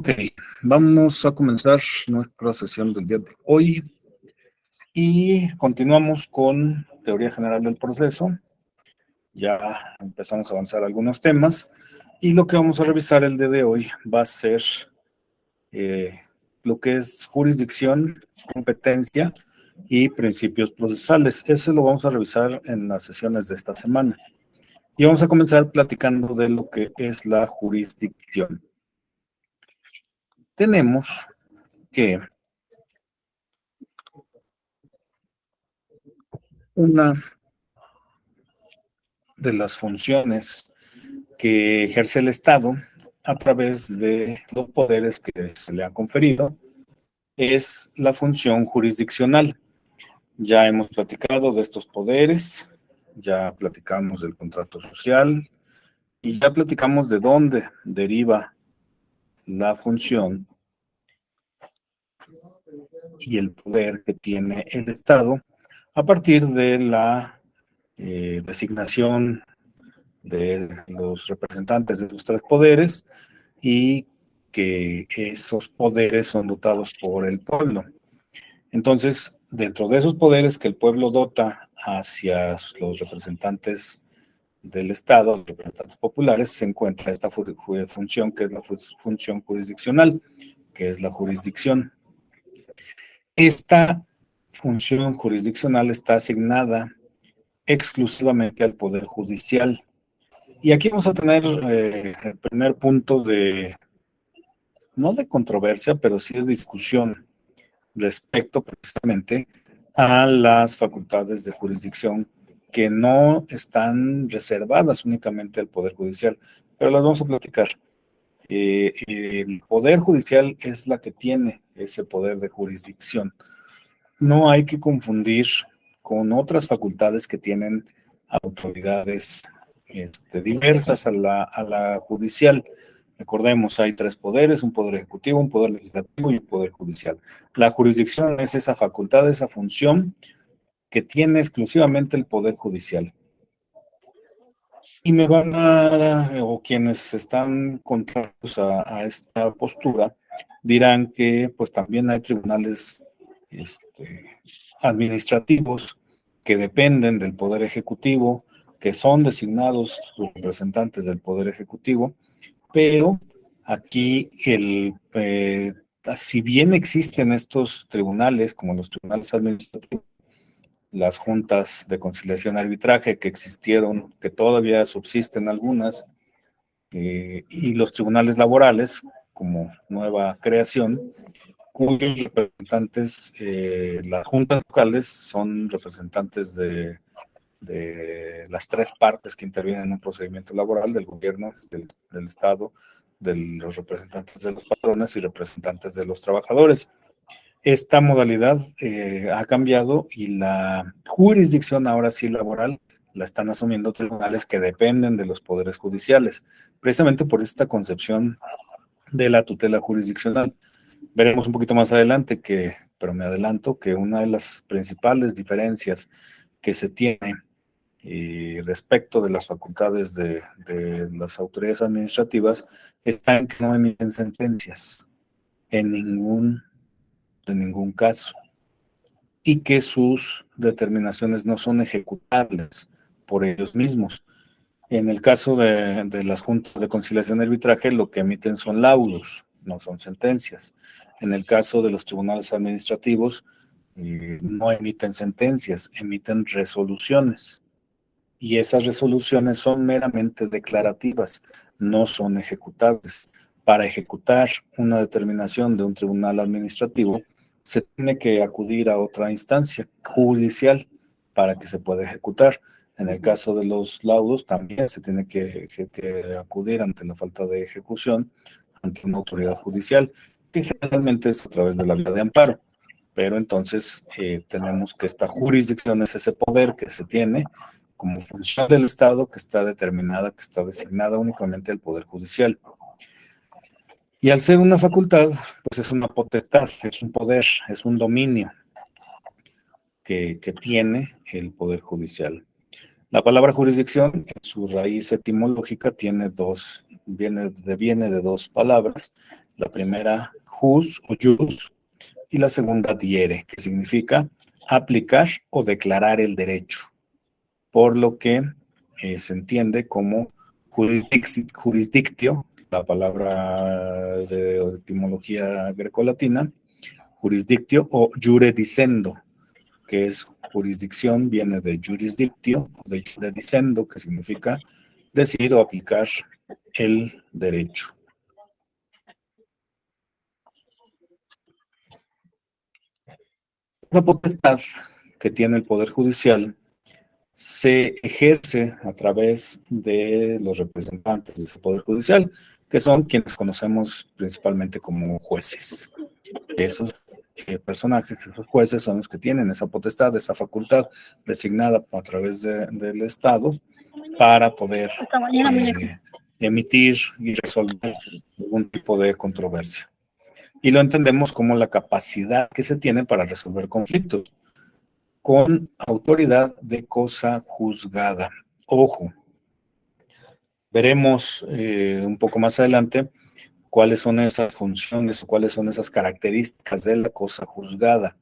Ok, vamos a comenzar nuestra sesión del día de hoy y continuamos con teoría general del proceso. Ya empezamos a avanzar algunos temas y lo que vamos a revisar el día de hoy va a ser lo que es jurisdicción, competencia y principios procesales. Eso lo vamos a revisar en las sesiones de esta semana. Y vamos a comenzar platicando de lo que es la jurisdicción. Tenemos que una de las funciones que ejerce el Estado a través de los poderes que se le ha conferido es la función jurisdiccional. Ya hemos platicado de estos poderes, ya platicamos del contrato social y ya platicamos de dónde deriva la función y el poder que tiene el Estado a partir de la designación de los representantes de esos tres poderes y que esos poderes son dotados por el pueblo. Entonces, dentro de esos poderes que el pueblo dota hacia los representantes del Estado, los representantes populares, se encuentra esta función que es la función jurisdiccional, que es la jurisdicción. Esta función jurisdiccional está asignada exclusivamente al Poder Judicial. Y aquí vamos a tener el primer punto de, no de controversia, pero sí de discusión respecto precisamente a las facultades de jurisdicción que no están reservadas únicamente al Poder Judicial, pero las vamos a platicar. El Poder Judicial es la que tiene ese poder de jurisdicción. No hay que confundir con otras facultades que tienen autoridades diversas a la judicial. Recordemos, hay tres poderes, un poder ejecutivo, un poder legislativo y un poder judicial. La jurisdicción es esa facultad, esa función que tiene exclusivamente el poder judicial. Y me van o quienes están contrarios a esta postura, dirán que pues también hay tribunales administrativos que dependen del Poder Ejecutivo, que son designados sus representantes del Poder Ejecutivo, pero aquí si bien existen estos tribunales, como los tribunales administrativos, las juntas de conciliación y arbitraje que existieron, que todavía subsisten algunas, y los tribunales laborales, como nueva creación, cuyos representantes, las juntas locales son representantes de las tres partes que intervienen en un procedimiento laboral, del gobierno, del Estado, de los representantes de los patrones y representantes de los trabajadores. Esta modalidad ha cambiado y la jurisdicción ahora sí laboral la están asumiendo tribunales que dependen de los poderes judiciales, precisamente por esta concepción de la tutela jurisdiccional. Veremos un poquito más adelante pero me adelanto, que una de las principales diferencias que se tiene respecto de las facultades de las autoridades administrativas está en que no emiten sentencias en ningún caso y que sus determinaciones no son ejecutables por ellos mismos. En el caso de las juntas de conciliación y arbitraje, lo que emiten son laudos, no son sentencias. En el caso de los tribunales administrativos, no emiten sentencias, emiten resoluciones. Y esas resoluciones son meramente declarativas, no son ejecutables. Para ejecutar una determinación de un tribunal administrativo, se tiene que acudir a otra instancia judicial para que se pueda ejecutar. En el caso de los laudos, también se tiene que acudir ante la falta de ejecución ante una autoridad judicial, que generalmente es a través de la vía de amparo. Pero entonces tenemos que esta jurisdicción es ese poder que se tiene como función del Estado que está determinada, que está designada únicamente al Poder Judicial. Y al ser una facultad, pues es una potestad, es un poder, es un dominio que tiene el Poder Judicial. La palabra jurisdicción, en su raíz etimológica, viene de dos palabras. La primera, jus o jus, y la segunda, diere, que significa aplicar o declarar el derecho, por lo que se entiende como jurisdictio, la palabra de etimología grecolatina, jurisdictio o juredicendo, que es jurisdicción, viene de jurisdictio, o de juredicendo, que significa decir o aplicar el derecho. La potestad que tiene el Poder Judicial se ejerce a través de los representantes de ese Poder Judicial, que son quienes conocemos principalmente como jueces. Esos personajes, esos jueces son los que tienen esa potestad, esa facultad designada a través del Estado para poder emitir y resolver algún tipo de controversia. Y lo entendemos como la capacidad que se tiene para resolver conflictos con autoridad de cosa juzgada. Ojo, veremos un poco más adelante cuáles son esas funciones o cuáles son esas características de la cosa juzgada,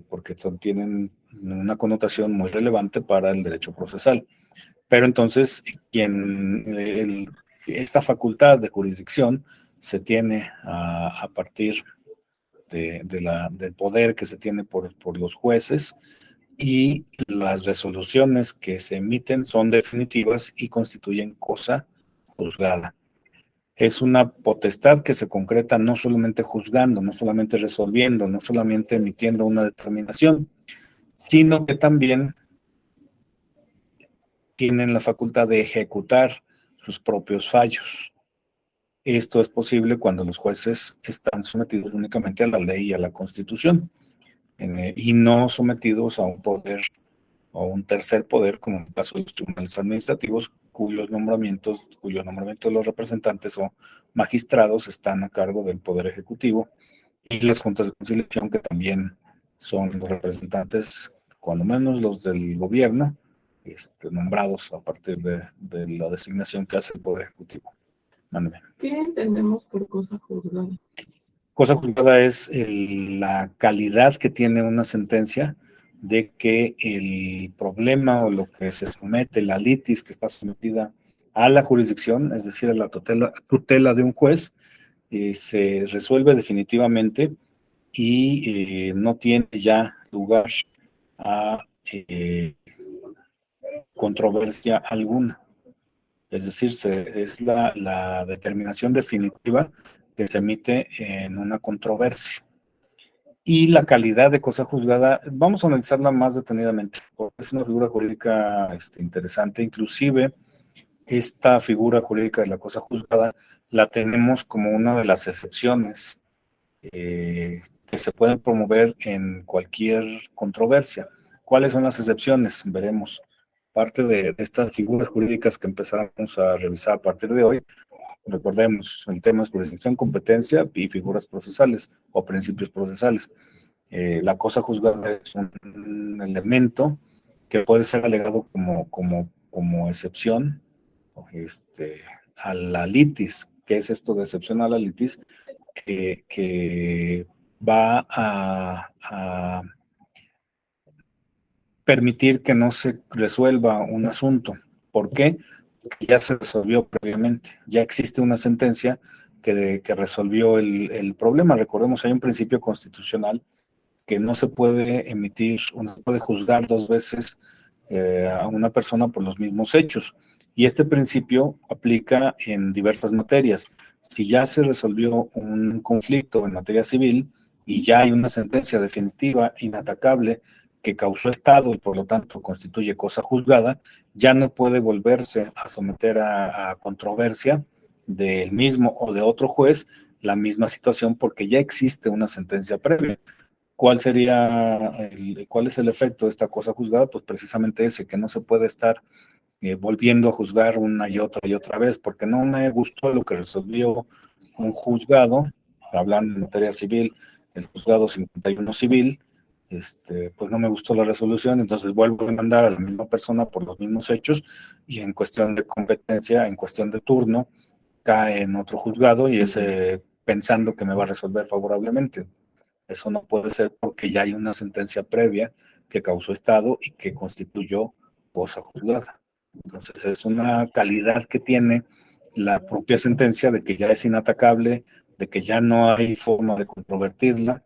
porque tienen una connotación muy relevante para el derecho procesal. Pero entonces, esta facultad de jurisdicción se tiene a partir del poder que se tiene por los jueces, y las resoluciones que se emiten son definitivas y constituyen cosa juzgada. Es una potestad que se concreta no solamente juzgando, no solamente resolviendo, no solamente emitiendo una determinación, sino que también tienen la facultad de ejecutar sus propios fallos. Esto es posible cuando los jueces están sometidos únicamente a la ley y a la Constitución, y no sometidos a un poder o un tercer poder, como en el caso de los tribunales administrativos, cuyo nombramiento de los representantes o magistrados están a cargo del Poder Ejecutivo, y las juntas de conciliación, que también son los representantes, cuando menos los del gobierno, nombrados a partir de la designación que hace el Poder Ejecutivo. Mándeme. ¿Qué entendemos por cosa juzgada? Cosa juzgada es la calidad que tiene una sentencia de que el problema o lo que se somete, la litis que está sometida a la jurisdicción, es decir, a la tutela de un juez, se resuelve definitivamente y no tiene ya lugar a controversia alguna. Es decir, es la determinación definitiva que se emite en una controversia. Y la calidad de cosa juzgada, vamos a analizarla más detenidamente, porque es una figura jurídica interesante. Inclusive, esta figura jurídica de la cosa juzgada la tenemos como una de las excepciones que se pueden promover en cualquier controversia. ¿Cuáles son las excepciones? Veremos. Parte de estas figuras jurídicas que empezamos a revisar a partir de hoy. Recordemos, el tema es jurisdicción, competencia y figuras procesales o principios procesales. La cosa juzgada es un elemento que puede ser alegado como excepción a la litis. ¿Qué es esto de excepción a la litis? Que va a permitir que no se resuelva un asunto. ¿Por qué? Porque ya se resolvió previamente, ya existe una sentencia que resolvió el problema. Recordemos, hay un principio constitucional que no se puede emitir, o no se puede juzgar dos veces a una persona por los mismos hechos. Y este principio aplica en diversas materias. Si ya se resolvió un conflicto en materia civil y ya hay una sentencia definitiva, inatacable, que causó estado y por lo tanto constituye cosa juzgada, ya no puede volverse a someter a controversia del mismo o de otro juez la misma situación, porque ya existe una sentencia previa. ¿Cuál es el efecto de esta cosa juzgada? Pues precisamente ese, que no se puede estar volviendo a juzgar una y otra vez, porque no me gustó lo que resolvió un juzgado, hablando en materia civil, el juzgado 51 civil, pues no me gustó la resolución, entonces vuelvo a mandar a la misma persona por los mismos hechos, y en cuestión de competencia, en cuestión de turno, cae en otro juzgado, y ese pensando que me va a resolver favorablemente. Eso no puede ser porque ya hay una sentencia previa que causó estado y que constituyó cosa juzgada. Entonces es una calidad que tiene la propia sentencia de que ya es inatacable, de que ya no hay forma de controvertirla,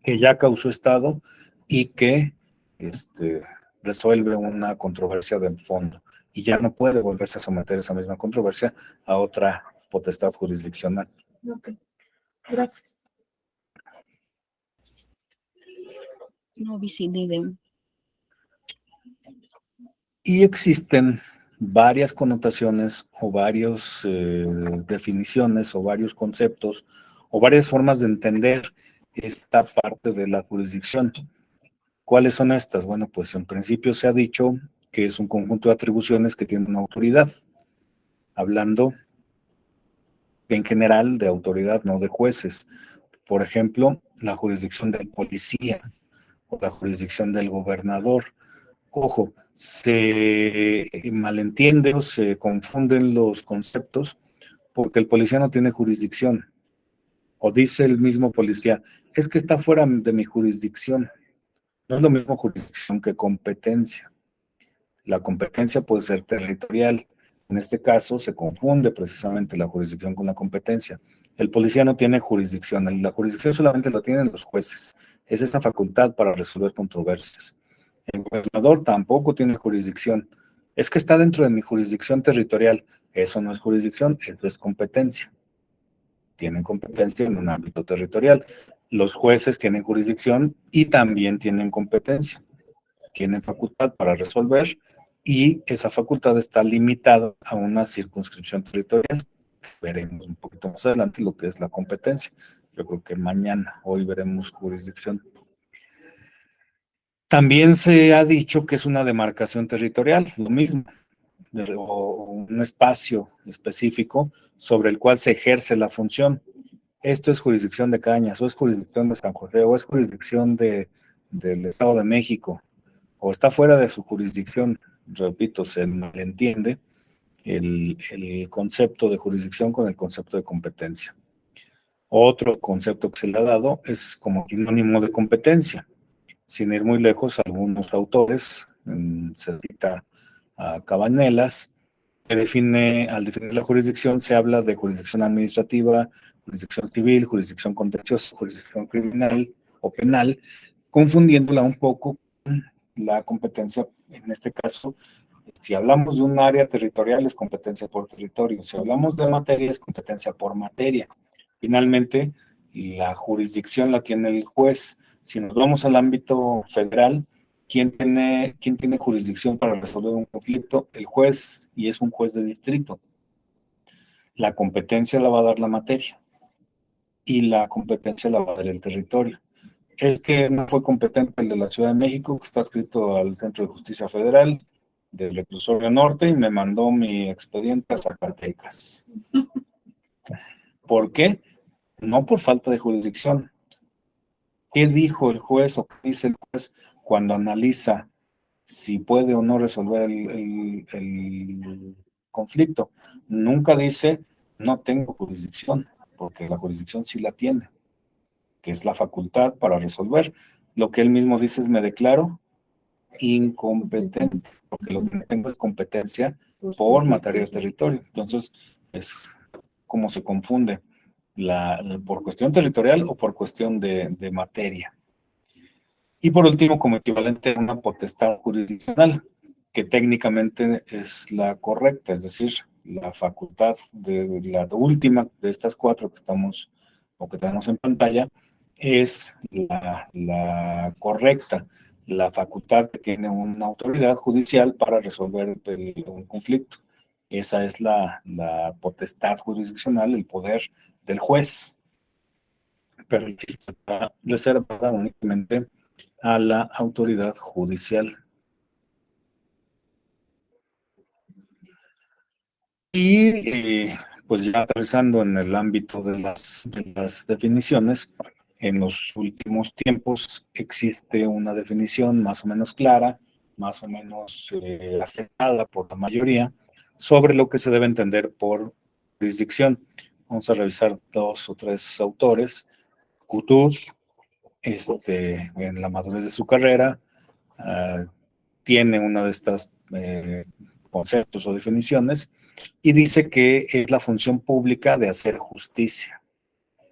que ya causó estado y que resuelve una controversia de fondo. Y ya no puede volverse a someter esa misma controversia a otra potestad jurisdiccional. Ok, gracias. No vi sin idea. Y existen varias connotaciones o varias definiciones o varios conceptos o varias formas de entender esta parte de la jurisdicción. ¿Cuáles son estas? Bueno, pues en principio se ha dicho que es un conjunto de atribuciones que tienen una autoridad, hablando en general de autoridad, no de jueces. Por ejemplo, la jurisdicción del policía o la jurisdicción del gobernador. Ojo, se malentiende o se confunden los conceptos porque el policía no tiene jurisdicción. O dice el mismo policía, es que está fuera de mi jurisdicción. No es lo mismo jurisdicción que competencia. La competencia puede ser territorial. En este caso se confunde precisamente la jurisdicción con la competencia. El policía no tiene jurisdicción. La jurisdicción solamente lo tienen los jueces. Es esta facultad para resolver controversias. El gobernador tampoco tiene jurisdicción. Es que está dentro de mi jurisdicción territorial. Eso no es jurisdicción, eso es competencia. Tienen competencia en un ámbito territorial. Los jueces tienen jurisdicción y también tienen competencia. Tienen facultad para resolver y esa facultad está limitada a una circunscripción territorial. Veremos un poquito más adelante lo que es la competencia. Yo creo que mañana, hoy veremos jurisdicción. También se ha dicho que es una demarcación territorial, lo mismo, o un espacio específico sobre el cual se ejerce la función. Esto es jurisdicción de Cañas, o es jurisdicción de San José, o es jurisdicción del Estado de México, o está fuera de su jurisdicción. Repito, se malentiende el concepto de jurisdicción con el concepto de competencia. Otro concepto que se le ha dado es como sinónimo de competencia. Sin ir muy lejos, algunos autores, se cita a Cabanelas, que al definir la jurisdicción se habla de jurisdicción administrativa, jurisdicción civil, jurisdicción contenciosa, jurisdicción criminal o penal, confundiéndola un poco con la competencia. En este caso, si hablamos de un área territorial, es competencia por territorio. Si hablamos de materia, es competencia por materia. Finalmente, la jurisdicción la tiene el juez. Si nos vamos al ámbito federal, ¿quién tiene jurisdicción para resolver un conflicto? El juez, y es un juez de distrito. La competencia la va a dar la materia y la competencia la va a dar el territorio. Es que no fue competente el de la Ciudad de México, que está adscrito al Centro de Justicia Federal del Reclusorio Norte, y me mandó mi expediente a Zacatecas. ¿Por qué? No por falta de jurisdicción. ¿Qué dijo el juez o qué dice el juez cuando analiza si puede o no resolver el conflicto? Nunca dice, no tengo jurisdicción, porque la jurisdicción sí la tiene, que es la facultad para resolver. Lo que él mismo dice es, me declaro incompetente, porque lo que tengo es competencia por materia de territorio. Entonces, es como se confunde por cuestión territorial o por cuestión de materia. Y por último, como equivalente a una potestad jurisdiccional, que técnicamente es la correcta, es decir, la facultad de la última de estas cuatro que estamos o que tenemos en pantalla es la correcta, la facultad que tiene una autoridad judicial para resolver un conflicto. Esa es la potestad jurisdiccional, el poder del juez, pero está reservada únicamente a la autoridad judicial. Y pues ya aterrizando en el ámbito de las definiciones, en los últimos tiempos existe una definición más o menos clara, más o menos aceptada por la mayoría, sobre lo que se debe entender por jurisdicción. Vamos a revisar 2 o 3 autores. Couture, en la madurez de su carrera, tiene una de estas conceptos o definiciones y dice que es la función pública de hacer justicia.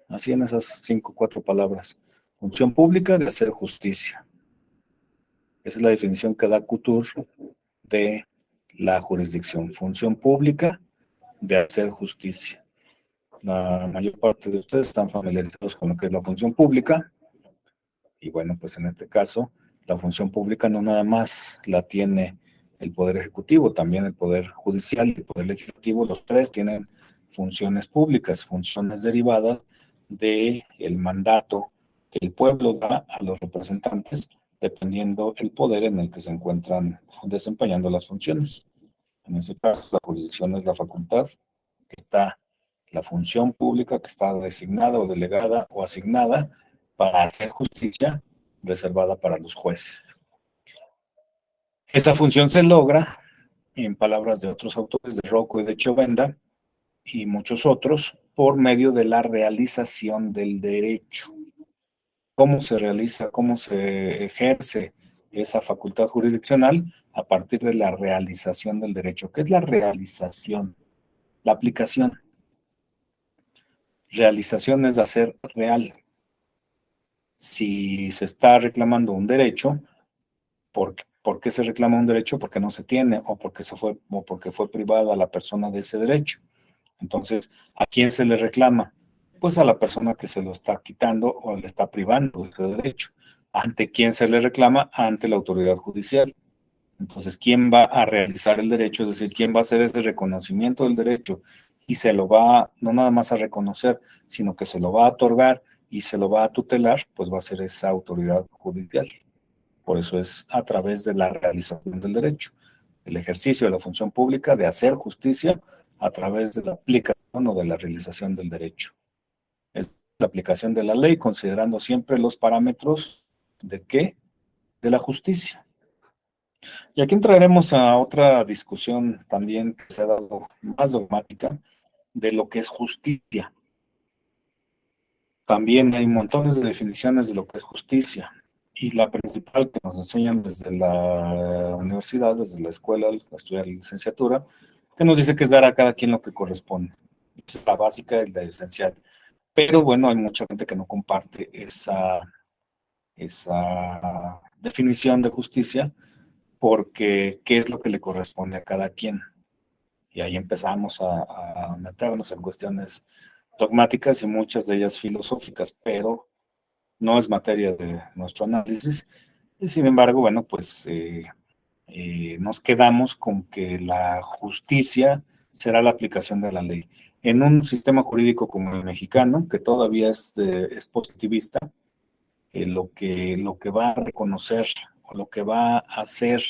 Así en esas 5 o 4 palabras. Función pública de hacer justicia. Esa es la definición que da Couture de la jurisdicción. Función pública de hacer justicia. La mayor parte de ustedes están familiarizados con lo que es la función pública. Y bueno, pues en este caso, la función pública no nada más la tiene el Poder Ejecutivo, también el Poder Judicial y el Poder Legislativo. Los 3 tienen funciones públicas, funciones derivadas del mandato que el pueblo da a los representantes, dependiendo el poder en el que se encuentran desempeñando las funciones. En ese caso, la jurisdicción es la facultad que está, la función pública que está designada o delegada o asignada para hacer justicia, reservada para los jueces. Esa función se logra, en palabras de otros autores, de Rocco y de Chovenda, y muchos otros, por medio de la realización del derecho. ¿Cómo se realiza, cómo se ejerce esa facultad jurisdiccional? A partir de la realización del derecho. ¿Qué es la realización? La aplicación. Realización es de hacer real. Si se está reclamando un derecho, ¿por qué se reclama un derecho? Porque no se tiene, o porque fue privada la persona de ese derecho. Entonces, ¿a quién se le reclama? Pues a la persona que se lo está quitando o le está privando de ese derecho. ¿Ante quién se le reclama? Ante la autoridad judicial. Entonces, ¿quién va a realizar el derecho? Es decir, ¿quién va a hacer ese reconocimiento del derecho? Y se lo va, no nada más a reconocer, sino que se lo va a otorgar y se lo va a tutelar, pues va a ser esa autoridad judicial. Por eso es a través de la realización del derecho, el ejercicio de la función pública de hacer justicia a través de la aplicación o de la realización del derecho. Es la aplicación de la ley, considerando siempre los parámetros ¿de qué? De la justicia. Y aquí entraremos a otra discusión también que se ha dado más dogmática de lo que es justicia. También hay montones de definiciones de lo que es justicia. Y la principal que nos enseñan desde la universidad, desde la escuela, al estudiar la licenciatura, que nos dice que es dar a cada quien lo que corresponde. Esa es la básica y la esencial. Pero bueno, hay mucha gente que no comparte esa definición de justicia, porque ¿qué es lo que le corresponde a cada quien? Y ahí empezamos a meternos en cuestiones dogmáticas y muchas de ellas filosóficas, pero no es materia de nuestro análisis. Y sin embargo, bueno, pues nos quedamos con que la justicia será la aplicación de la ley. En un sistema jurídico como el mexicano, que todavía es positivista, lo que va a reconocer o lo que va a hacer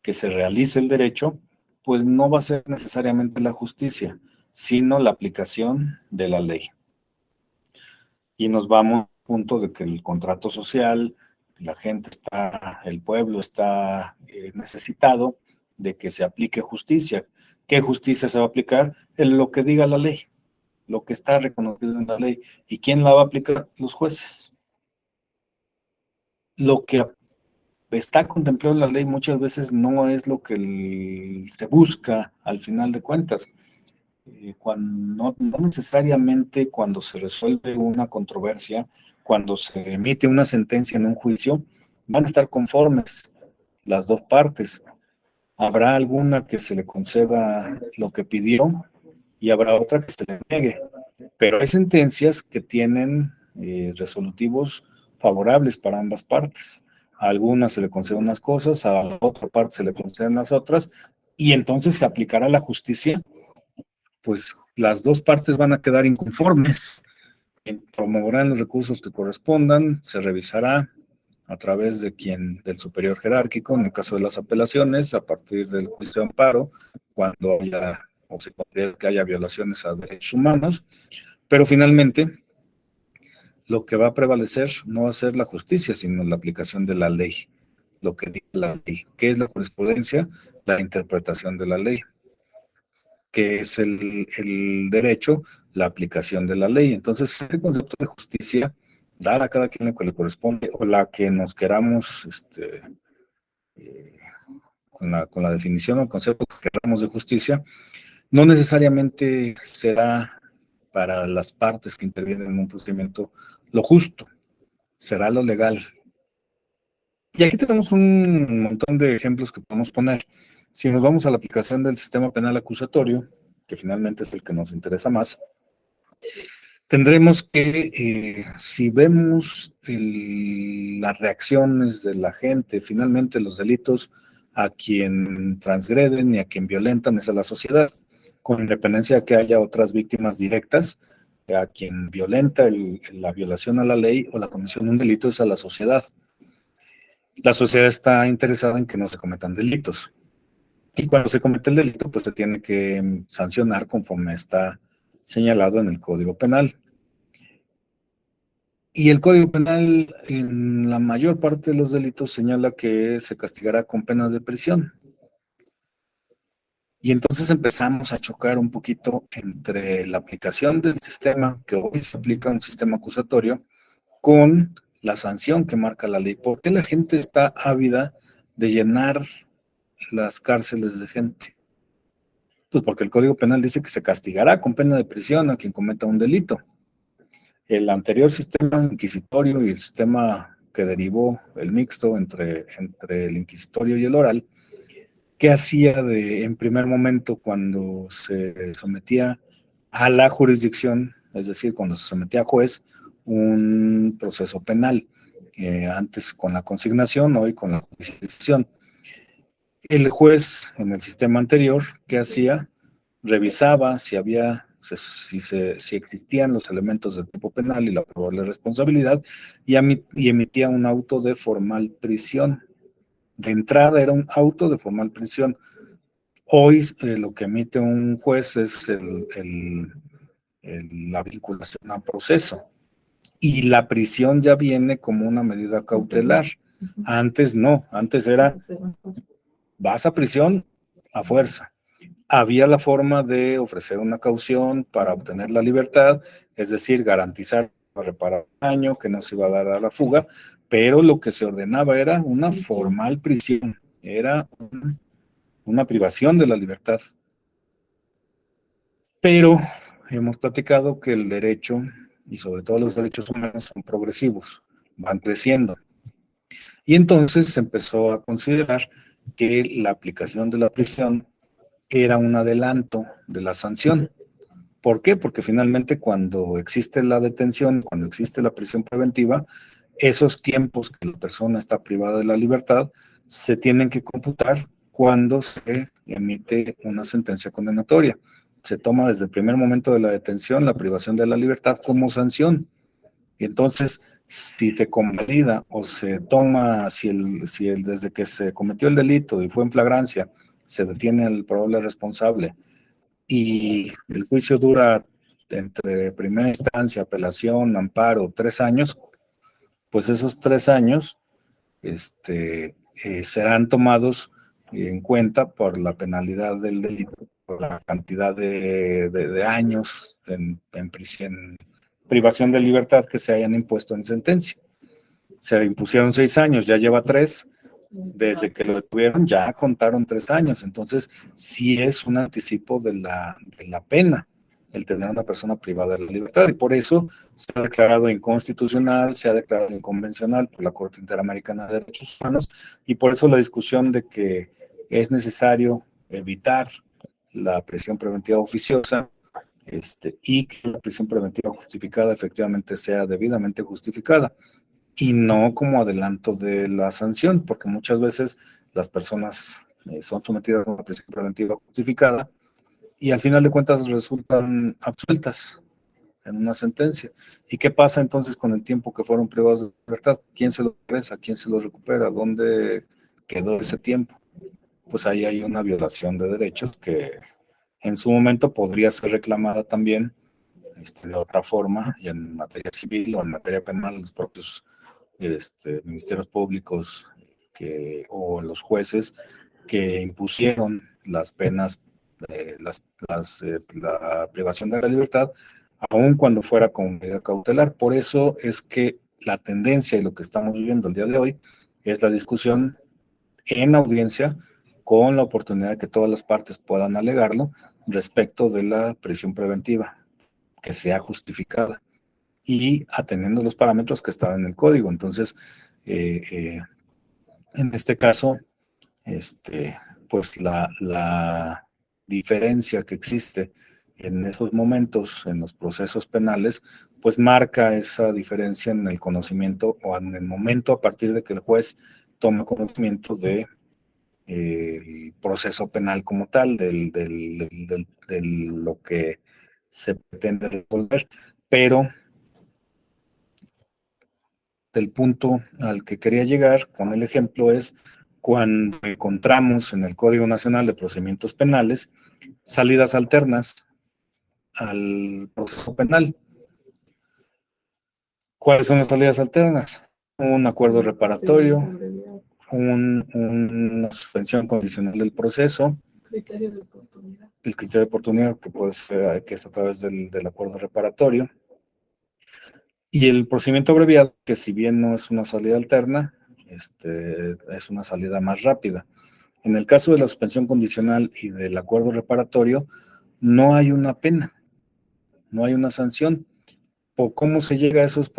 que se realice el derecho, pues no va a ser necesariamente la justicia, sino la aplicación de la ley. Y nos vamos al punto de que el contrato social, la gente está, el pueblo está necesitado de que se aplique justicia. ¿Qué justicia se va a aplicar? Lo que diga la ley, lo que está reconocido en la ley. ¿Y quién la va a aplicar? Los jueces. Lo que está contemplado en la ley muchas veces no es lo que se busca al final de cuentas. No necesariamente cuando se resuelve una controversia, cuando se emite una sentencia en un juicio, van a estar conformes las dos partes. Habrá alguna que se le conceda lo que pidió y habrá otra que se le niegue. Pero hay sentencias que tienen resolutivos favorables para ambas partes. A algunas se le conceden unas cosas, a la otra parte se le conceden las otras, y entonces se aplicará la justicia. Pues las dos partes van a quedar inconformes, promoverán los recursos que correspondan, se revisará a través del superior jerárquico, en el caso de las apelaciones, a partir del juicio de amparo, cuando haya o se considere que haya violaciones a derechos humanos, pero finalmente lo que va a prevalecer no va a ser la justicia, sino la aplicación de la ley, lo que dice la ley. ¿Qué es la jurisprudencia? La interpretación de la ley. que es el derecho, la aplicación de la ley. Entonces, este concepto de justicia, dar a cada quien lo que le corresponde, o la que nos queramos, eh, con la definición o el concepto que queramos de justicia, no necesariamente será para las partes que intervienen en un procedimiento lo justo, será lo legal. Y aquí tenemos un montón de ejemplos que podemos poner. Si nos vamos a la aplicación del sistema penal acusatorio, que finalmente es el que nos interesa más, tendremos que, si vemos las reacciones de la gente, finalmente los delitos a quien transgreden y a quien violentan es a la sociedad, con independencia de que haya otras víctimas directas, a quien violenta la violación a la ley o la comisión de un delito es a la sociedad. La sociedad está interesada en que no se cometan delitos. Y cuando se comete el delito, pues se tiene que sancionar conforme está señalado en el Código Penal. Y el Código Penal, en la mayor parte de los delitos, señala que se castigará con penas de prisión. Y entonces empezamos a chocar un poquito entre la aplicación del sistema, que hoy se aplica un sistema acusatorio, con la sanción que marca la ley. ¿Por qué la gente está ávida de llenar las cárceles de gente? Pues porque el Código Penal dice que se castigará con pena de prisión a quien cometa un delito. El anterior sistema inquisitorio y el sistema que derivó, el mixto entre el inquisitorio y el oral, ¿qué hacía en primer momento cuando se sometía a la jurisdicción, es decir, cuando se sometía a juez, un proceso penal? Antes con la consignación, hoy con la jurisdicción. El juez en el sistema anterior, ¿qué hacía? Revisaba si existían los elementos del tipo penal y la probable responsabilidad y emitía un auto de formal prisión. De entrada era un auto de formal prisión. Hoy lo que emite un juez es la vinculación a proceso y la prisión ya viene como una medida cautelar. Antes no, antes era vas a prisión a fuerza. Había la forma de ofrecer una caución para obtener la libertad, es decir, garantizar reparar daño, que no se iba a dar a la fuga, pero lo que se ordenaba era una formal prisión, era una privación de la libertad. Pero hemos platicado que el derecho, y sobre todo los derechos humanos, son progresivos, van creciendo. Y entonces se empezó a considerar que la aplicación de la prisión era un adelanto de la sanción. ¿Por qué? Porque finalmente cuando existe la detención, cuando existe la prisión preventiva, esos tiempos que la persona está privada de la libertad se tienen que computar cuando se emite una sentencia condenatoria. Se toma desde el primer momento de la detención la privación de la libertad como sanción. Y entonces, si se convalida o se toma, desde que se cometió el delito y fue en flagrancia, se detiene al probable responsable y el juicio dura entre primera instancia, apelación, amparo, 3 años, pues esos 3 años serán tomados en cuenta por la penalidad del delito, por la cantidad de años en privación de libertad que se hayan impuesto en sentencia. Se impusieron 6 años, ya lleva 3. Desde que lo detuvieron ya contaron 3 años. Entonces, sí es un anticipo de la pena el tener a una persona privada de la libertad. Y por eso se ha declarado inconstitucional, se ha declarado inconvencional por la Corte Interamericana de Derechos Humanos. Y por eso la discusión de que es necesario evitar la prisión preventiva oficiosa, y que la prisión preventiva justificada efectivamente sea debidamente justificada y no como adelanto de la sanción, porque muchas veces las personas son sometidas a una prisión preventiva justificada y al final de cuentas resultan absueltas en una sentencia. ¿Y qué pasa entonces con el tiempo que fueron privados de libertad? ¿Quién se lo regresa? ¿Quién se lo recupera? ¿Dónde quedó ese tiempo? Pues ahí hay una violación de derechos que en su momento podría ser reclamada también de otra forma, y en materia civil o en materia penal, los propios ministerios públicos o los jueces que impusieron las penas la privación de la libertad, aun cuando fuera con medida cautelar. Por eso es que la tendencia y lo que estamos viviendo el día de hoy es la discusión en audiencia con la oportunidad de que todas las partes puedan alegarlo respecto de la prisión preventiva, que sea justificada y atendiendo los parámetros que están en el código. Entonces, en este caso, pues la diferencia que existe en esos momentos, en los procesos penales, pues marca esa diferencia en el conocimiento o en el momento a partir de que el juez toma conocimiento de el proceso penal como tal, de lo que se pretende resolver. Pero del punto al que quería llegar con el ejemplo es cuando encontramos en el Código Nacional de Procedimientos Penales salidas alternas al proceso penal. ¿Cuáles son las salidas alternas? Un acuerdo reparatorio, una suspensión condicional del proceso, Criterio de oportunidad. el criterio de oportunidad que puede ser, que es a través del acuerdo reparatorio, y el procedimiento abreviado, que si bien no es una salida alterna, es una salida más rápida. En el caso de la suspensión condicional y del acuerdo reparatorio, no hay una pena, no hay una sanción. ¿Por cómo se llega a esos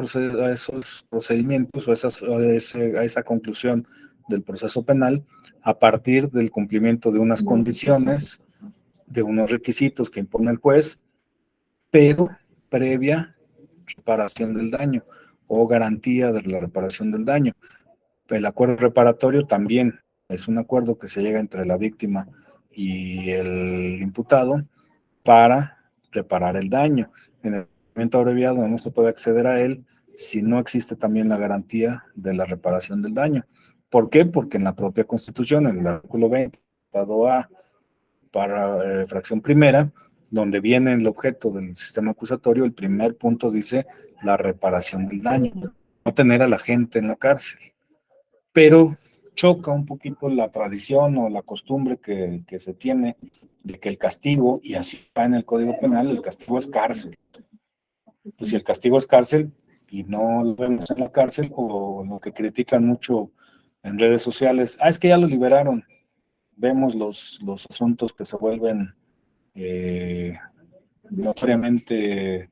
procedimientos o a esa conclusión del proceso penal? A partir del cumplimiento de unas condiciones, de unos requisitos que impone el juez, pero previa reparación del daño o garantía de la reparación del daño. El acuerdo reparatorio también es un acuerdo que se llega entre la víctima y el imputado para reparar el daño. En el momento abreviado no se puede acceder a él si no existe también la garantía de la reparación del daño. ¿Por qué? Porque en la propia Constitución, en el artículo 20, A, para fracción primera, donde viene el objeto del sistema acusatorio, el primer punto dice la reparación del daño, no tener a la gente en la cárcel. Pero choca un poquito la tradición o la costumbre que se tiene de que el castigo, y así va en el Código Penal, el castigo es cárcel. Pues si el castigo es cárcel y no lo vemos en la cárcel, o lo que critican mucho en redes sociales, es que ya lo liberaron. Vemos los asuntos que se vuelven notoriamente,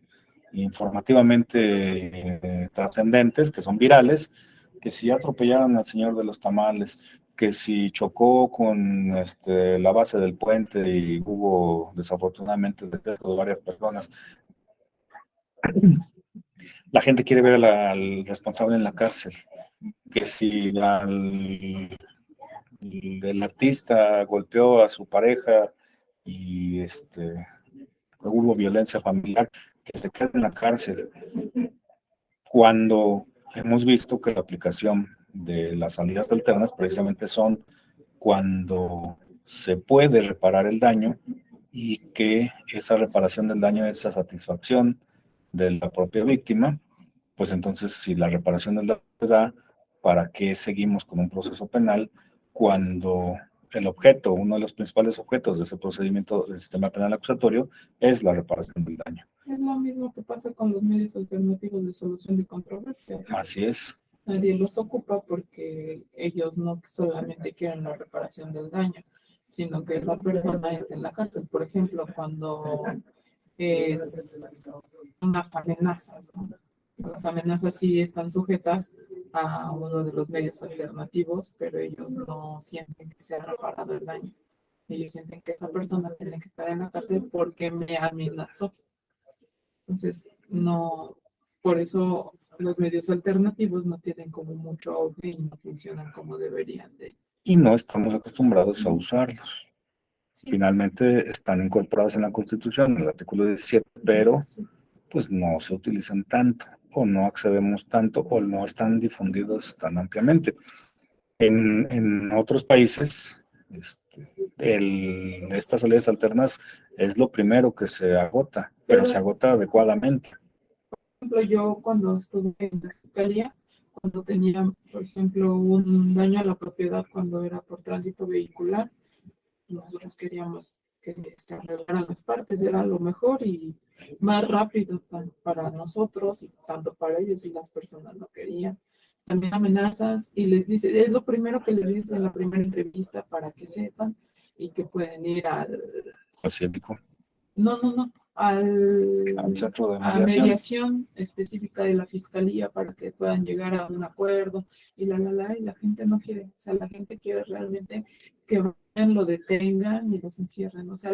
informativamente trascendentes, que son virales, que si atropellaron al señor de los tamales, que si chocó con la base del puente y hubo desafortunadamente deceso de varias personas. La gente quiere ver al responsable en la cárcel, que si el artista golpeó a su pareja y hubo violencia familiar, que se quede en la cárcel, cuando hemos visto que la aplicación de las salidas alternas precisamente son cuando se puede reparar el daño y que esa reparación del daño es a satisfacción de la propia víctima. Pues entonces, si la reparación del daño se da, ¿para qué seguimos con un proceso penal cuando el objeto, uno de los principales objetos de ese procedimiento del sistema penal acusatorio es la reparación del daño? Es lo mismo que pasa con los medios alternativos de solución de controversia. Así es. Nadie los ocupa porque ellos no solamente quieren la reparación del daño, sino que esa persona esté en la cárcel. Por ejemplo, cuando es unas amenazas, ¿no? Las amenazas sí están sujetas a uno de los medios alternativos, pero ellos no sienten que se ha reparado el daño. Ellos sienten que esa persona tiene que estar en la cárcel porque me amenazó. Entonces, no, por eso los medios alternativos no tienen como mucho auge y no funcionan como deberían de. Y no estamos acostumbrados a usarlos. Finalmente están incorporados en la Constitución, en el artículo 17, pero pues no se utilizan tanto, o no accedemos tanto, o no están difundidos tan ampliamente. En otros países, estas salidas alternas es lo primero que se agota, pero se agota adecuadamente. Por ejemplo, yo cuando estuve en la fiscalía, cuando tenía, por ejemplo, un daño a la propiedad cuando era por tránsito vehicular, nosotros queríamos que se arreglaran las partes, era lo mejor y más rápido para nosotros y tanto para ellos, y las personas no querían. También amenazas y les dice, es lo primero que les dice en la primera entrevista para que sepan y que pueden ir Pacífico. no, Al centro de a mediación. mediación específica de la fiscalía para que puedan llegar a un acuerdo y y la gente no quiere, o sea, la gente quiere realmente que vayan, lo detengan y los encierren, o sea,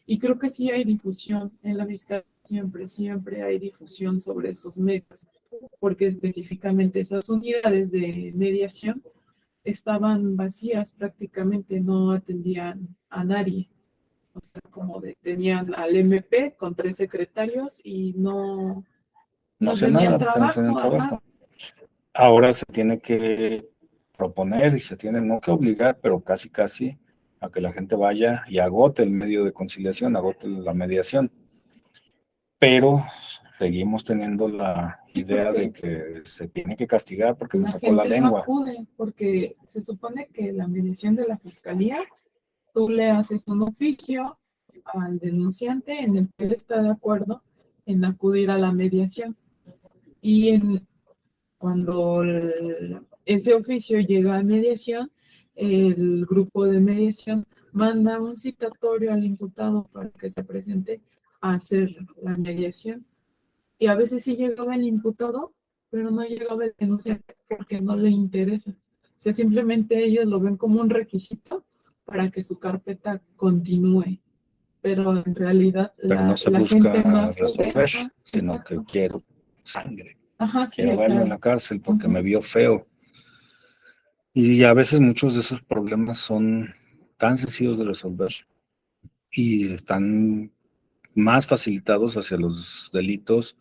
y creo que sí hay difusión en la fiscalía, siempre hay difusión sobre esos medios, porque específicamente esas unidades de mediación estaban vacías prácticamente, no atendían a nadie. O sea, tenían al MP con 3 secretarios y No no hacía tenían nada porque no tenían trabajo, ajá. trabajo. Ahora se tiene que proponer y se tiene no que obligar, pero casi a que la gente vaya y agote el medio de conciliación, agote la mediación. Pero seguimos teniendo la Sí, idea porque de que se tiene que castigar porque me la sacó la gente no lengua. acude, porque se supone que la mediación de la fiscalía, tú le haces un oficio al denunciante en el que él está de acuerdo en acudir a la mediación. Y cuando ese oficio llega a mediación, el grupo de mediación manda un citatorio al imputado para que se presente a hacer la mediación. Y a veces sí llegaba el imputado, pero no llegaba el denunciante porque no le interesa. O sea, simplemente ellos lo ven como un requisito para que su carpeta continúe. Pero en realidad Pero no se la gente no busca acude. resolver, Ajá, sino que exacto. quiero sangre, Ajá, sí, quiero o verlo en sea. la cárcel porque Ujú. me vio feo. Y a veces muchos de esos problemas son tan sencillos de resolver y están más facilitados hacia los delitos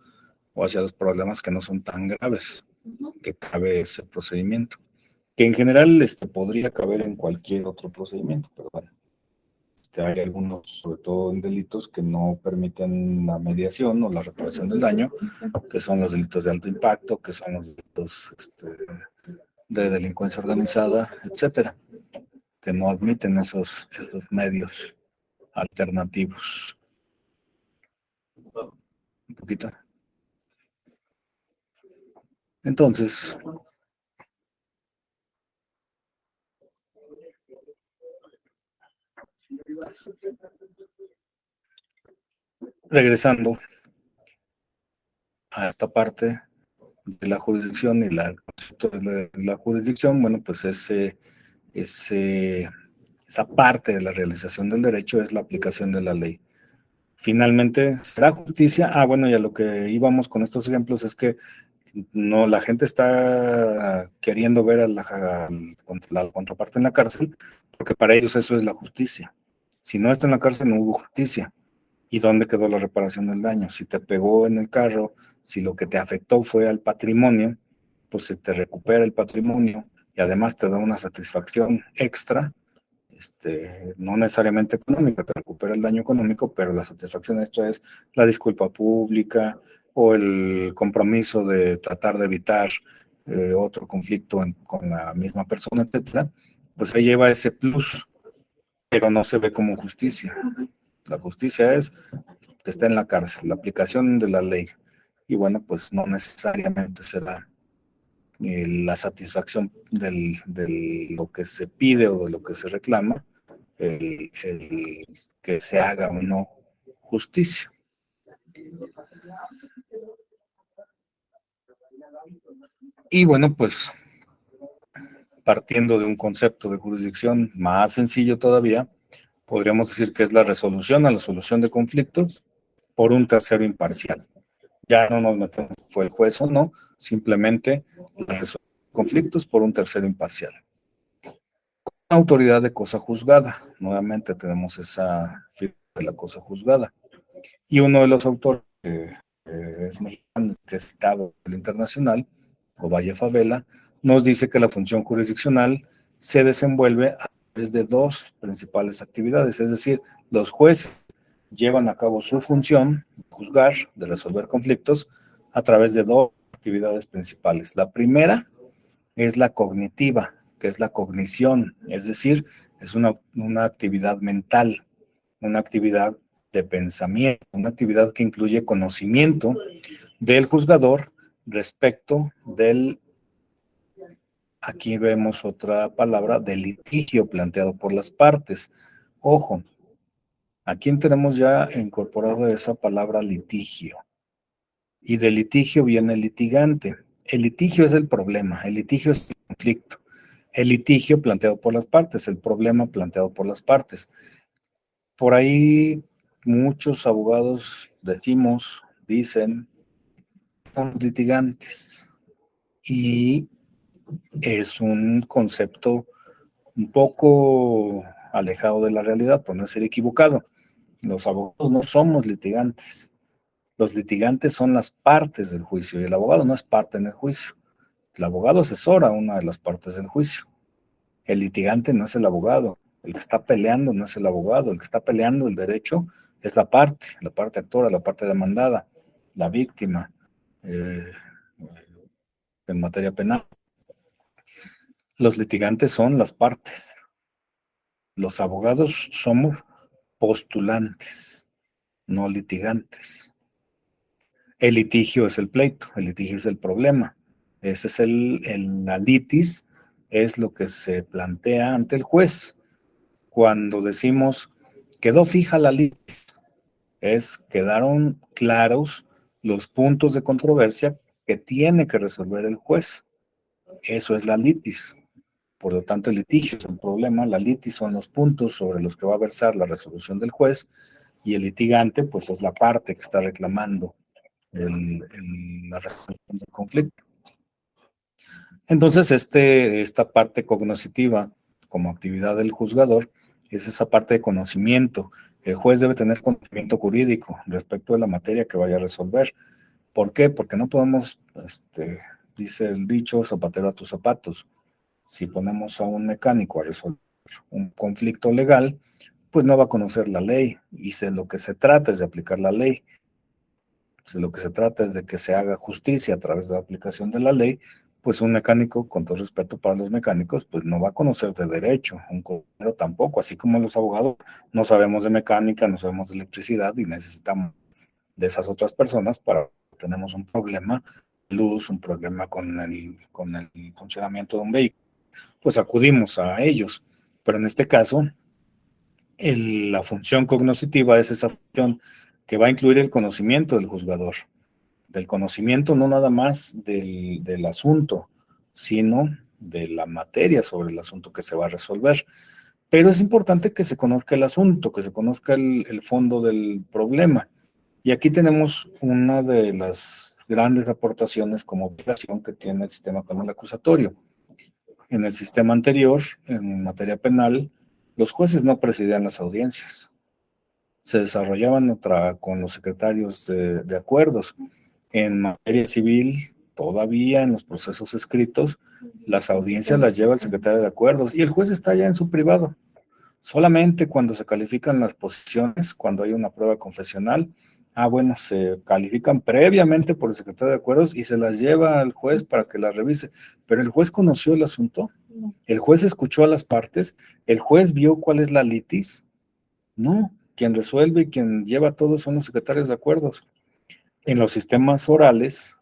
o hacia los problemas que no son tan graves Ujú. que cabe ese procedimiento, que en general podría caber en cualquier otro procedimiento, pero bueno, hay algunos, sobre todo en delitos, que no permiten la mediación o la reparación del daño, que son los delitos de alto impacto, que son los delitos de delincuencia organizada, etcétera, que no admiten esos medios alternativos. Un poquito. Entonces, regresando a esta parte de la jurisdicción y el concepto de la jurisdicción, bueno, pues esa parte de la realización del derecho es la aplicación de la ley. Finalmente, ¿será justicia? Bueno, y a lo que íbamos con estos ejemplos es que no, la gente está queriendo ver a la contraparte en la cárcel, porque para ellos eso es la justicia. Si no está en la cárcel, no hubo justicia. ¿Y dónde quedó la reparación del daño? Si te pegó en el carro, si lo que te afectó fue al patrimonio, pues se te recupera el patrimonio y además te da una satisfacción extra, no necesariamente económica, te recupera el daño económico, pero la satisfacción extra es la disculpa pública o el compromiso de tratar de evitar otro conflicto con la misma persona, etcétera. Pues ahí lleva ese plus, pero no se ve como justicia. La justicia es que está en la cárcel, la aplicación de la ley. Y bueno, pues no necesariamente será la satisfacción de lo que se pide o de lo que se reclama, el que se haga o no justicia. Y bueno, pues partiendo de un concepto de jurisdicción más sencillo todavía, podríamos decir que es la resolución a la solución de conflictos por un tercero imparcial. Ya no nos metemos si fue el juez o no, simplemente la resolución de conflictos por un tercero imparcial. Autoridad de cosa juzgada, nuevamente tenemos esa figura de la cosa juzgada. Y uno de los autores que es mexicano, que es citado del internacional, Ovalle Favela, nos dice que la función jurisdiccional se desenvuelve a través de dos principales actividades, es decir, los jueces llevan a cabo su función, juzgar, de resolver conflictos, a través de dos actividades principales. La primera es la cognitiva, que es la cognición, es decir, es una actividad mental. una actividad de pensamiento, una actividad que incluye conocimiento del juzgador respecto del, aquí vemos otra palabra, del litigio planteado por las partes. Ojo, aquí tenemos ya incorporado esa palabra litigio. Y del litigio viene el litigante. El litigio es el problema, el litigio es el conflicto. El litigio planteado por las partes, el problema planteado por las partes. Por ahí muchos abogados dicen, son litigantes. Y es un concepto un poco alejado de la realidad, por no ser equivocado. Los abogados no somos litigantes. Los litigantes son las partes del juicio y el abogado no es parte en el juicio. El abogado asesora a una de las partes del juicio. El litigante no es el abogado. El que está peleando no es el abogado. El que está peleando el derecho es la parte actora, la parte demandada, la víctima, en materia penal. Los litigantes son las partes. Los abogados somos postulantes, no litigantes. El litigio es el pleito, el litigio es el problema. Ese es la litis, es lo que se plantea ante el juez. Cuando decimos, quedó fija la litis, quedaron claros los puntos de controversia que tiene que resolver el juez. Eso es la litis. Por lo tanto, el litigio es un problema, la litis son los puntos sobre los que va a versar la resolución del juez, y el litigante, pues, es la parte que está reclamando la resolución del conflicto. Entonces, esta parte cognoscitiva, como actividad del juzgador, es esa parte de conocimiento. El juez debe tener conocimiento jurídico respecto de la materia que vaya a resolver. ¿Por qué? Porque no podemos, dice el dicho, zapatero a tus zapatos. Si ponemos a un mecánico a resolver un conflicto legal, pues no va a conocer la ley, y lo que se trata es de aplicar la ley. Si lo que se trata es de que se haga justicia a través de la aplicación de la ley, pues un mecánico, con todo respeto para los mecánicos, pues no va a conocer de derecho, un contador tampoco, así como los abogados no sabemos de mecánica, no sabemos de electricidad, y necesitamos de esas otras personas para que tenemos un problema de luz, un problema con el funcionamiento de un vehículo, pues acudimos a ellos. Pero en este caso, la función cognoscitiva es esa función que va a incluir el conocimiento del juzgador, del conocimiento no nada más del asunto, sino de la materia sobre el asunto que se va a resolver. Pero es importante que se conozca el asunto, que se conozca el fondo del problema. Y aquí tenemos una de las grandes aportaciones como obligación que tiene el sistema penal acusatorio. En el sistema anterior, en materia penal, los jueces no presidían las audiencias. Se desarrollaban con los secretarios de acuerdos. En materia civil, todavía en los procesos escritos, las audiencias las lleva el secretario de acuerdos y el juez está ya en su privado. Solamente cuando se califican las posiciones, cuando hay una prueba confesional, bueno, se califican previamente por el secretario de acuerdos y se las lleva al juez para que las revise. Pero el juez conoció el asunto, el juez escuchó a las partes, el juez vio cuál es la litis. No, quien resuelve y quien lleva todo son los secretarios de acuerdos. En los sistemas orales,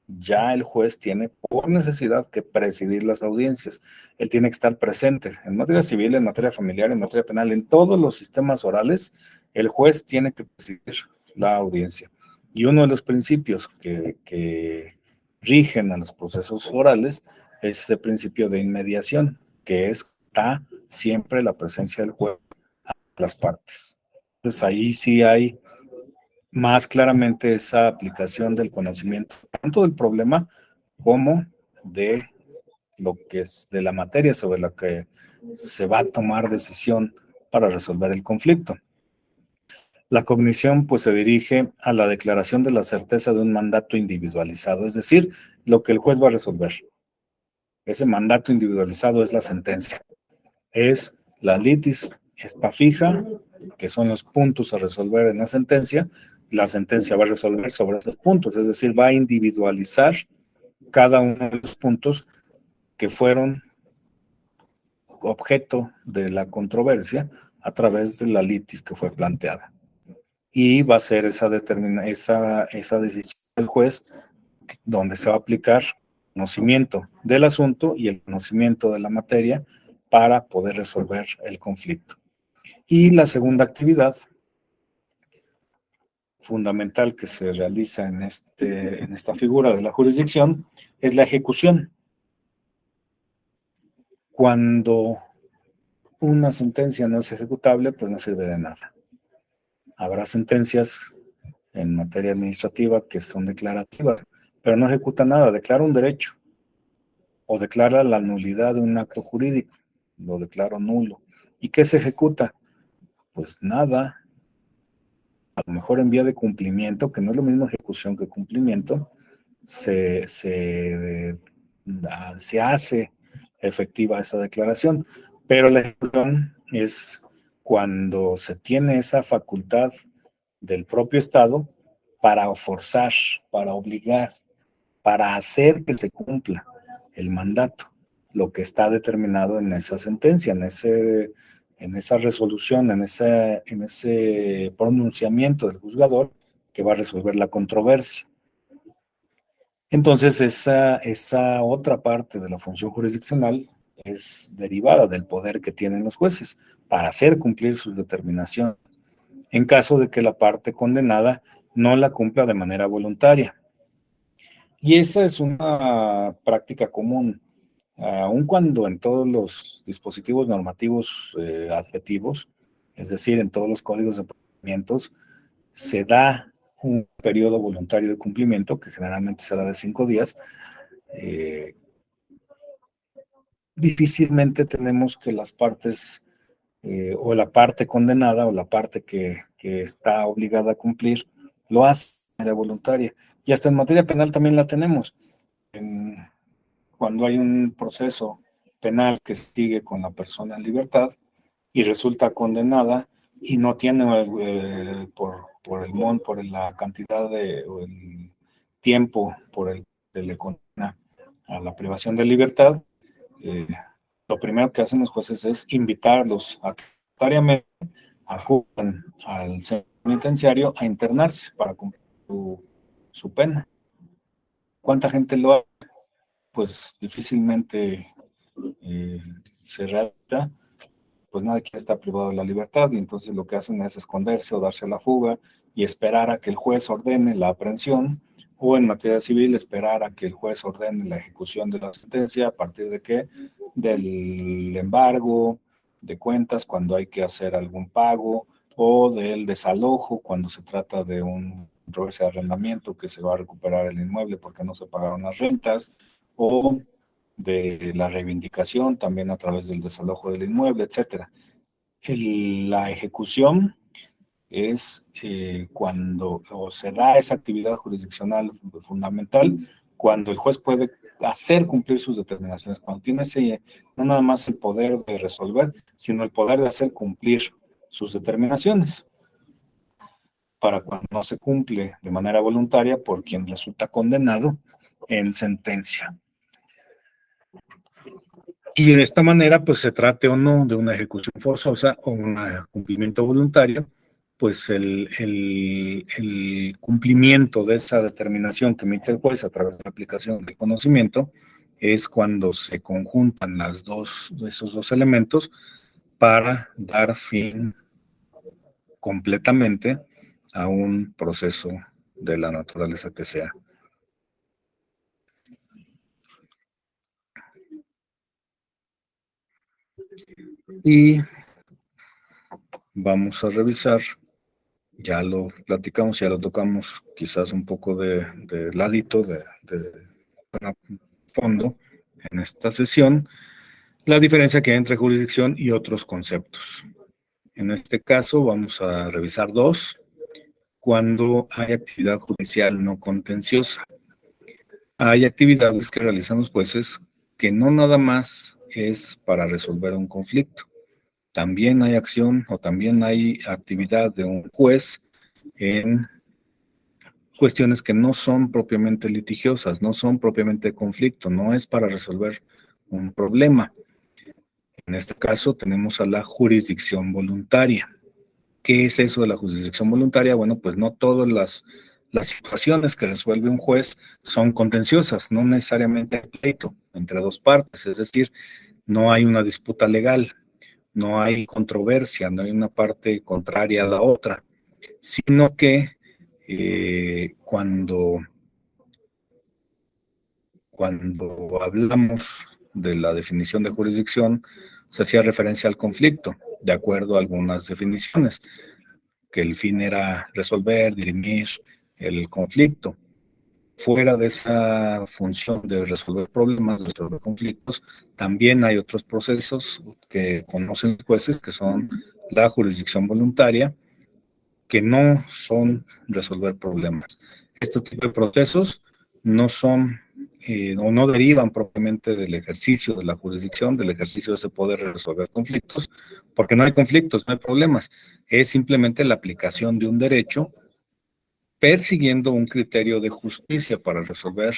ya el juez tiene por necesidad que presidir las audiencias. Él tiene que estar presente en materia civil, en materia familiar, en materia penal, en todos los sistemas orales, el juez tiene que presidir la audiencia. Y uno de los principios que rigen a los procesos orales es ese principio de inmediación, que está siempre la presencia del juez a las partes. Entonces ahí sí hay más claramente esa aplicación del conocimiento, tanto del problema como de lo que es de la materia sobre la que se va a tomar decisión para resolver el conflicto. La cognición pues se dirige a la declaración de la certeza de un mandato individualizado, es decir, lo que el juez va a resolver. Ese mandato individualizado es la sentencia. Es la litis está fija, que son los puntos a resolver en la sentencia va a resolver sobre esos puntos, es decir, va a individualizar cada uno de los puntos que fueron objeto de la controversia a través de la litis que fue planteada. Y va a ser esa decisión del juez donde se va a aplicar conocimiento del asunto y el conocimiento de la materia para poder resolver el conflicto. Y la segunda actividad fundamental que se realiza en esta figura de la jurisdicción es la ejecución. Cuando una sentencia no es ejecutable, pues no sirve de nada. Habrá sentencias en materia administrativa que son declarativas, pero no ejecuta nada, declara un derecho o declara la nulidad de un acto jurídico, lo declaro nulo. ¿Y qué se ejecuta? Pues nada, a lo mejor en vía de cumplimiento, que no es lo mismo ejecución que cumplimiento, se hace efectiva esa declaración, pero la ejecución es cuando se tiene esa facultad del propio Estado para forzar, para obligar, para hacer que se cumpla el mandato, lo que está determinado en esa sentencia, en esa resolución, en ese pronunciamiento del juzgador que va a resolver la controversia. Entonces, esa otra parte de la función jurisdiccional es derivada del poder que tienen los jueces para hacer cumplir sus determinaciones, en caso de que la parte condenada no la cumpla de manera voluntaria. Y esa es una práctica común, aun cuando en todos los dispositivos normativos adjetivos, es decir, en todos los códigos de procedimientos, se da un periodo voluntario de cumplimiento, que generalmente será de 5 días. Difícilmente tenemos que las partes, o la parte condenada, o la parte que está obligada a cumplir, lo hace de manera voluntaria. Y hasta en materia penal también la tenemos. Cuando hay un proceso penal que sigue con la persona en libertad y resulta condenada y no tiene por la cantidad o el tiempo por el que le condena a la privación de libertad, lo primero que hacen los jueces es invitarlos a que voluntariamente acudan al centro penitenciario a internarse para cumplir su pena. ¿Cuánta gente lo hace? Pues difícilmente se realiza, pues nadie quiere estar privado de la libertad y entonces lo que hacen es esconderse o darse a la fuga y esperar a que el juez ordene la aprehensión, o en materia civil esperar a que el juez ordene la ejecución de la sentencia. ¿A partir de qué? Del embargo de cuentas cuando hay que hacer algún pago, o del desalojo cuando se trata de un controversia de arrendamiento que se va a recuperar el inmueble porque no se pagaron las rentas, o de la reivindicación también a través del desalojo del inmueble, etcétera. La ejecución es cuando se da esa actividad jurisdiccional fundamental, cuando el juez puede hacer cumplir sus determinaciones, cuando tiene no nada más el poder de resolver, sino el poder de hacer cumplir sus determinaciones, para cuando no se cumple de manera voluntaria por quien resulta condenado en sentencia. Y de esta manera, pues se trate o no de una ejecución forzosa o un cumplimiento voluntario, pues el cumplimiento de esa determinación que emite el juez a través de la aplicación del conocimiento es cuando se conjuntan esos dos elementos para dar fin completamente a un proceso de la naturaleza que sea. Y vamos a revisar, ya lo platicamos, ya lo tocamos quizás un poco de ladito, de fondo en esta sesión, la diferencia que hay entre jurisdicción y otros conceptos. En este caso vamos a revisar dos: cuando hay actividad judicial no contenciosa. Hay actividades que realizan los jueces que no nada más es para resolver un conflicto. También hay acción o también hay actividad de un juez en cuestiones que no son propiamente litigiosas, no son propiamente de conflicto, no es para resolver un problema. En este caso tenemos a la jurisdicción voluntaria. ¿Qué es eso de la jurisdicción voluntaria? Bueno, pues no todas las situaciones que resuelve un juez son contenciosas, no necesariamente hay pleito entre dos partes, es decir, no hay una disputa legal, no hay controversia, no hay una parte contraria a la otra, sino que cuando hablamos de la definición de jurisdicción, se hacía referencia al conflicto, de acuerdo a algunas definiciones, que el fin era resolver, dirimir el conflicto. Fuera de esa función de resolver problemas, de resolver conflictos, también hay otros procesos que conocen los jueces, que son la jurisdicción voluntaria, que no son resolver problemas. Este tipo de procesos no son o no derivan propiamente del ejercicio de la jurisdicción, del ejercicio de ese poder de resolver conflictos, porque no hay conflictos, no hay problemas. Es simplemente la aplicación de un derecho persiguiendo un criterio de justicia para resolver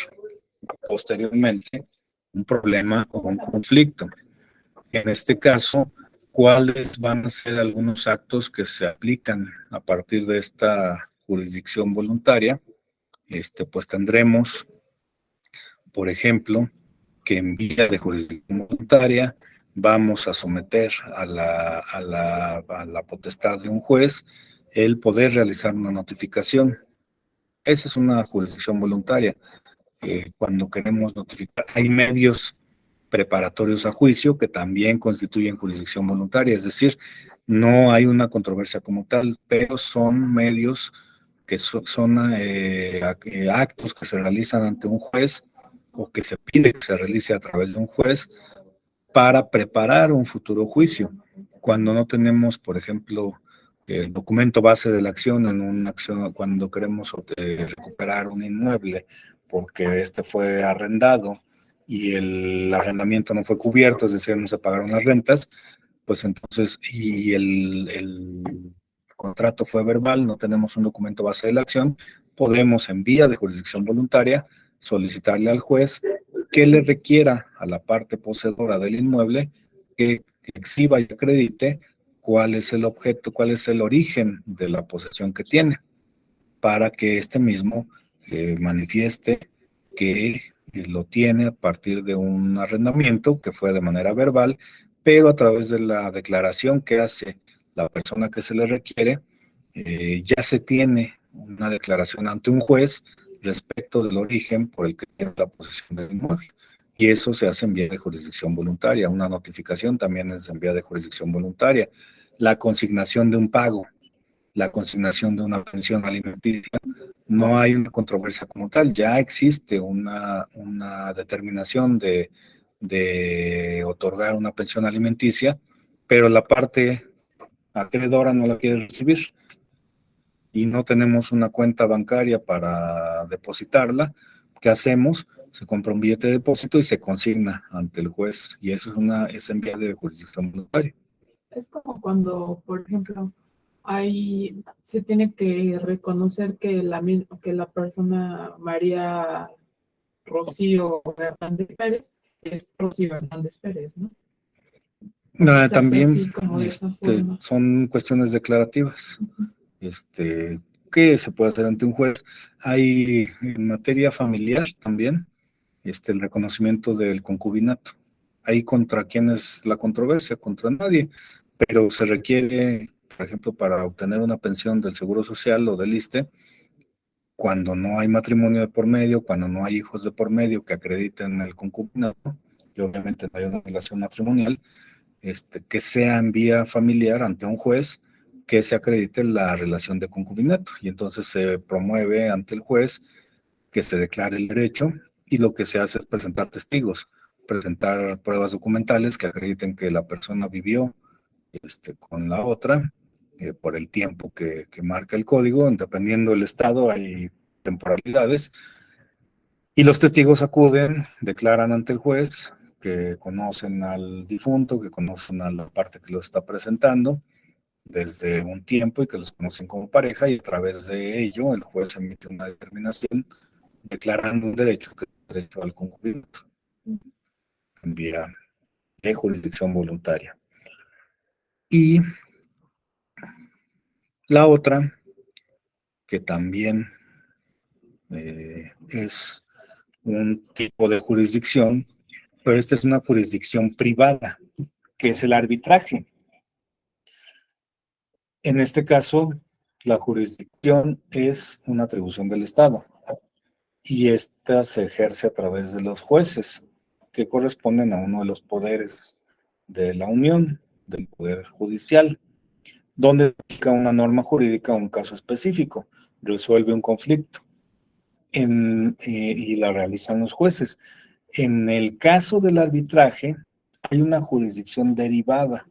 posteriormente un problema o un conflicto. En este caso, ¿cuáles van a ser algunos actos que se aplican a partir de esta jurisdicción voluntaria? Pues tendremos, por ejemplo, que en vía de jurisdicción voluntaria vamos a someter a la potestad de un juez el poder realizar una notificación. Esa es una jurisdicción voluntaria. Cuando queremos notificar, hay medios preparatorios a juicio que también constituyen jurisdicción voluntaria, es decir, no hay una controversia como tal, pero son medios que son actos que se realizan ante un juez o que se pide que se realice a través de un juez para preparar un futuro juicio. Cuando no tenemos, por ejemplo, el documento base de la acción en una acción, cuando queremos recuperar un inmueble porque este fue arrendado y el arrendamiento no fue cubierto, es decir, no se pagaron las rentas, pues entonces, y el contrato fue verbal, no tenemos un documento base de la acción, podemos en vía de jurisdicción voluntaria solicitarle al juez que le requiera a la parte poseedora del inmueble que exhiba y acredite cuál es el objeto, cuál es el origen de la posesión que tiene, para que este mismo manifieste que lo tiene a partir de un arrendamiento que fue de manera verbal, pero a través de la declaración que hace la persona que se le requiere, ya se tiene una declaración ante un juez respecto del origen por el que tiene la posesión del inmueble. Y eso se hace en vía de jurisdicción voluntaria. Una notificación también es en vía de jurisdicción voluntaria. La consignación de un pago, la consignación de una pensión alimenticia, no hay una controversia como tal, ya existe una determinación de otorgar una pensión alimenticia, pero la parte acreedora no la quiere recibir y no tenemos una cuenta bancaria para depositarla. ¿Qué hacemos? Se compra un billete de depósito y se consigna ante el juez, y eso es en vía de jurisdicción voluntaria. Es como cuando, por ejemplo, se tiene que reconocer que la persona María Rocío Hernández Pérez es Rocío Hernández Pérez, ¿no? Se hace También así como de esa forma. son cuestiones declarativas. ¿Qué se puede hacer ante un juez? Hay en materia familiar también el reconocimiento del concubinato. Ahí contra quién es la controversia, contra nadie, pero se requiere, por ejemplo, para obtener una pensión del Seguro Social o del ISSSTE, cuando no hay matrimonio de por medio, cuando no hay hijos de por medio que acrediten el concubinato, y obviamente no hay una relación matrimonial, que sea en vía familiar ante un juez que se acredite la relación de concubinato. Y entonces se promueve ante el juez que se declare el derecho, y lo que se hace es presentar testigos, presentar pruebas documentales que acrediten que la persona vivió con la otra por el tiempo que marca el código. Dependiendo del estado hay temporalidades, y los testigos acuden, declaran ante el juez que conocen al difunto, que conocen a la parte que lo está presentando desde un tiempo y que los conocen como pareja, y a través de ello el juez emite una determinación declarando un derecho, que es el derecho al concubinato, en vía de jurisdicción voluntaria. Y la otra, que también es un tipo de jurisdicción, pero esta es una jurisdicción privada, que es el arbitraje. En este caso, la jurisdicción es una atribución del Estado y esta se ejerce a través de los jueces, que corresponden a uno de los poderes de la Unión, del Poder Judicial, donde aplica una norma jurídica a un caso específico, resuelve un conflicto y la realizan los jueces. En el caso del arbitraje, hay una jurisdicción derivada.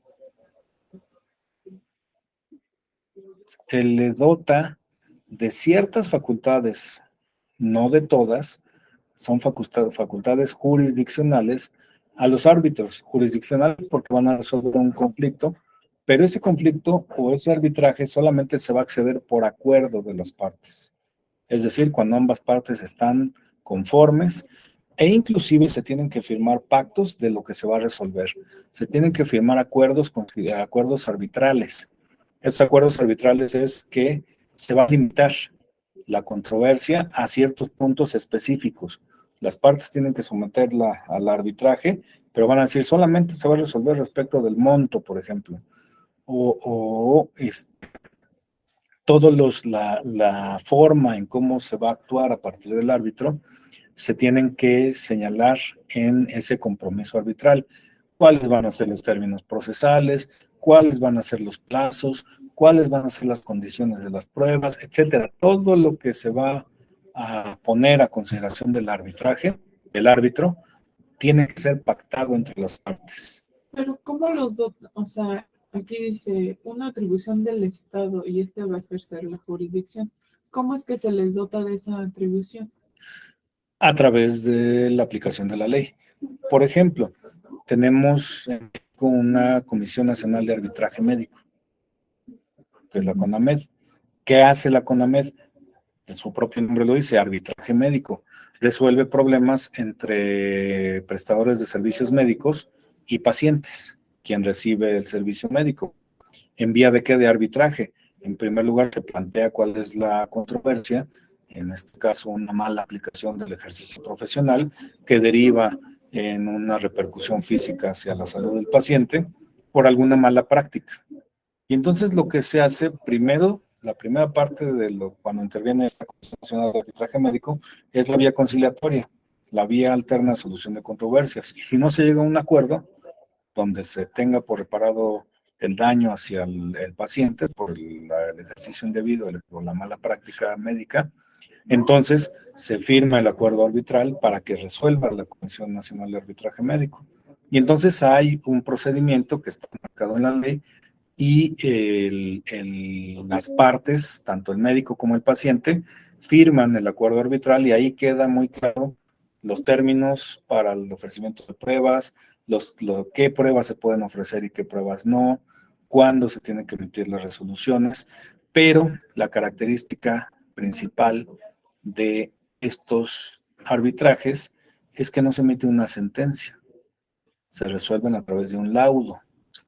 Se le dota de ciertas facultades, no de todas, son facultades jurisdiccionales a los árbitros, jurisdiccionales porque van a resolver un conflicto, pero ese conflicto o ese arbitraje solamente se va a acceder por acuerdo de las partes. Es decir, cuando ambas partes están conformes e inclusive se tienen que firmar pactos de lo que se va a resolver. Se tienen que firmar acuerdos arbitrales. Esos acuerdos arbitrales es que se va a limitar la controversia a ciertos puntos específicos. Las partes tienen que someterla al arbitraje, pero van a decir solamente se va a resolver respecto del monto, por ejemplo, la forma en cómo se va a actuar a partir del árbitro, se tienen que señalar en ese compromiso arbitral. ¿Cuáles van a ser los términos procesales? ¿Cuáles van a ser los plazos? ¿Cuáles van a ser las condiciones de las pruebas? Etcétera. Todo lo que se va a poner a consideración del arbitraje, del árbitro, tiene que ser pactado entre las partes. Pero ¿cómo los dos? O sea, aquí dice una atribución del Estado y este va a ejercer la jurisdicción. ¿Cómo es que se les dota de esa atribución? A través de la aplicación de la ley. Por ejemplo, tenemos una Comisión Nacional de Arbitraje Médico, que es la CONAMED. ¿Qué hace la CONAMED? Su propio nombre lo dice, arbitraje médico. Resuelve problemas entre prestadores de servicios médicos y pacientes, quien recibe el servicio médico. ¿En vía de qué? De arbitraje. En primer lugar, se plantea cuál es la controversia, en este caso una mala aplicación del ejercicio profesional que deriva en una repercusión física hacia la salud del paciente por alguna mala práctica. Y entonces lo que se hace primero, la primera parte de cuando interviene esta Comisión Nacional de Arbitraje Médico es la vía conciliatoria, la vía alterna a solución de controversias. Y si no se llega a un acuerdo donde se tenga por reparado el daño hacia el paciente por el ejercicio indebido o la mala práctica médica, entonces se firma el acuerdo arbitral para que resuelva la Comisión Nacional de Arbitraje Médico. Y entonces hay un procedimiento que está marcado en la ley y las partes, tanto el médico como el paciente, firman el acuerdo arbitral y ahí queda muy claro los términos para el ofrecimiento de pruebas, qué pruebas se pueden ofrecer y qué pruebas no, cuándo se tienen que emitir las resoluciones, pero la característica principal de estos arbitrajes es que no se emite una sentencia, se resuelven a través de un laudo.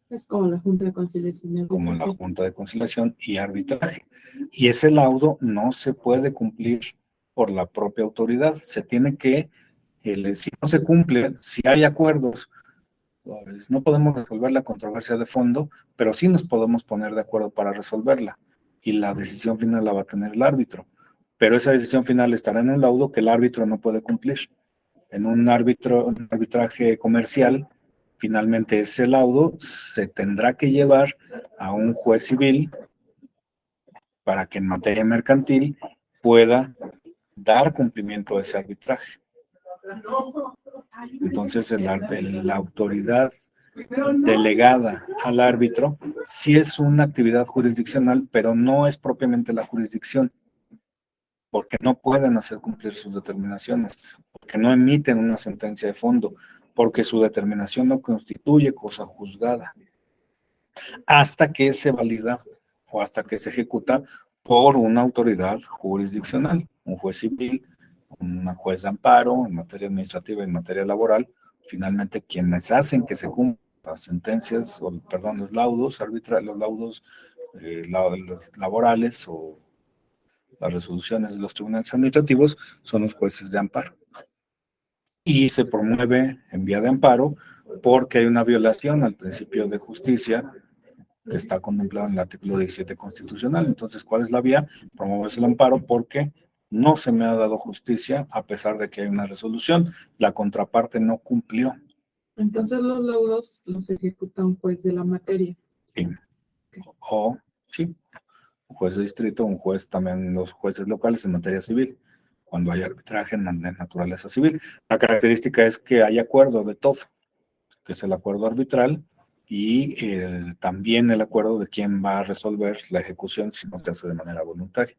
Es como la Junta de Conciliación. Como la Junta de Conciliación y Arbitraje. Y ese laudo no se puede cumplir por la propia autoridad. Se tiene que, si no se cumple, si hay acuerdos, pues no podemos resolver la controversia de fondo, pero sí nos podemos poner de acuerdo para resolverla. Y la decisión final la va a tener el árbitro. Pero esa decisión final estará en un laudo que el árbitro no puede cumplir. En un arbitraje comercial, finalmente ese laudo se tendrá que llevar a un juez civil para que en materia mercantil pueda dar cumplimiento a ese arbitraje. Entonces, la autoridad delegada al árbitro sí es una actividad jurisdiccional, pero no es propiamente la jurisdicción, porque no pueden hacer cumplir sus determinaciones, porque no emiten una sentencia de fondo, porque su determinación no constituye cosa juzgada, hasta que se valida o hasta que se ejecuta por una autoridad jurisdiccional, un juez civil, una juez de amparo en materia administrativa y en materia laboral, finalmente quienes hacen que se cumplan las sentencias, o perdón, los laudos arbitrales, los laudos los laborales o las resoluciones de los tribunales administrativos son los jueces de amparo. Y se promueve en vía de amparo porque hay una violación al principio de justicia que está contemplado en el artículo 17 constitucional. Entonces, ¿cuál es la vía? Promoverse el amparo porque no se me ha dado justicia a pesar de que hay una resolución. La contraparte no cumplió. Entonces los laudos los ejecuta un juez de la materia. Sí. O, sí, un juez de distrito, un juez también, los jueces locales en materia civil, cuando hay arbitraje en naturaleza civil. La característica es que hay acuerdo de todo, que es el acuerdo arbitral, y también el acuerdo de quién va a resolver la ejecución si no se hace de manera voluntaria.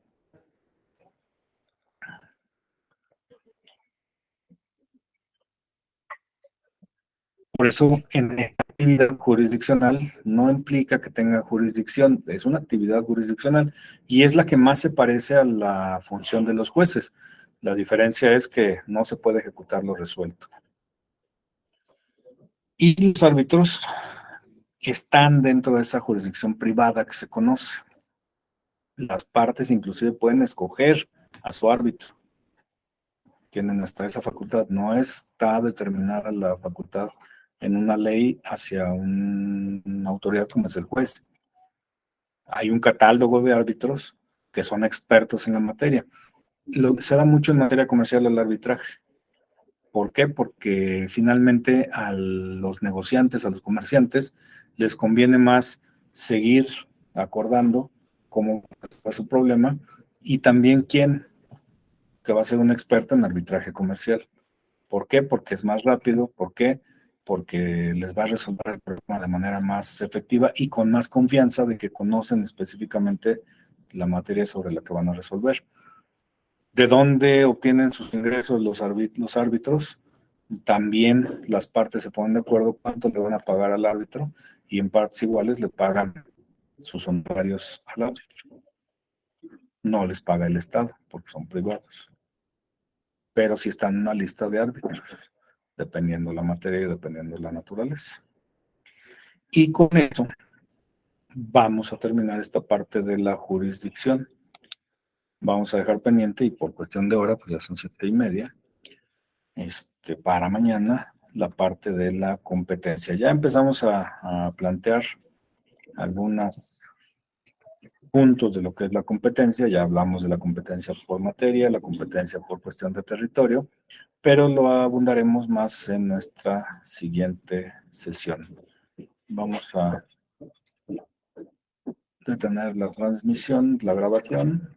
Por eso, en esta actividad jurisdiccional no implica que tenga jurisdicción, es una actividad jurisdiccional y es la que más se parece a la función de los jueces. La diferencia es que no se puede ejecutar lo resuelto. Y los árbitros están dentro de esa jurisdicción privada que se conoce. Las partes inclusive pueden escoger a su árbitro. Tienen hasta esa facultad. No está determinada la facultad en una ley hacia una autoridad como es el juez. Hay un catálogo de árbitros que son expertos en la materia. Se da mucho en materia comercial el arbitraje. ¿Por qué? Porque finalmente a los negociantes, a los comerciantes, les conviene más seguir acordando cómo fue su problema y también quién, que va a ser un experto en arbitraje comercial. ¿Por qué? Porque es más rápido. ¿Por qué? Porque les va a resolver el problema de manera más efectiva y con más confianza de que conocen específicamente la materia sobre la que van a resolver. ¿De dónde obtienen sus ingresos los árbitros? También las partes se ponen de acuerdo cuánto le van a pagar al árbitro y en partes iguales le pagan sus honorarios al árbitro. No les paga el Estado porque son privados, pero sí están en una lista de árbitros, dependiendo la materia y dependiendo la naturaleza. Y con eso vamos a terminar esta parte de la jurisdicción. Vamos a dejar pendiente, y por cuestión de hora, pues ya son 7:30, para mañana, la parte de la competencia. Ya empezamos a plantear algunos puntos de lo que es la competencia. Ya hablamos de la competencia por materia, la competencia por cuestión de territorio, pero lo abundaremos más en nuestra siguiente sesión. Vamos a detener la transmisión, la grabación.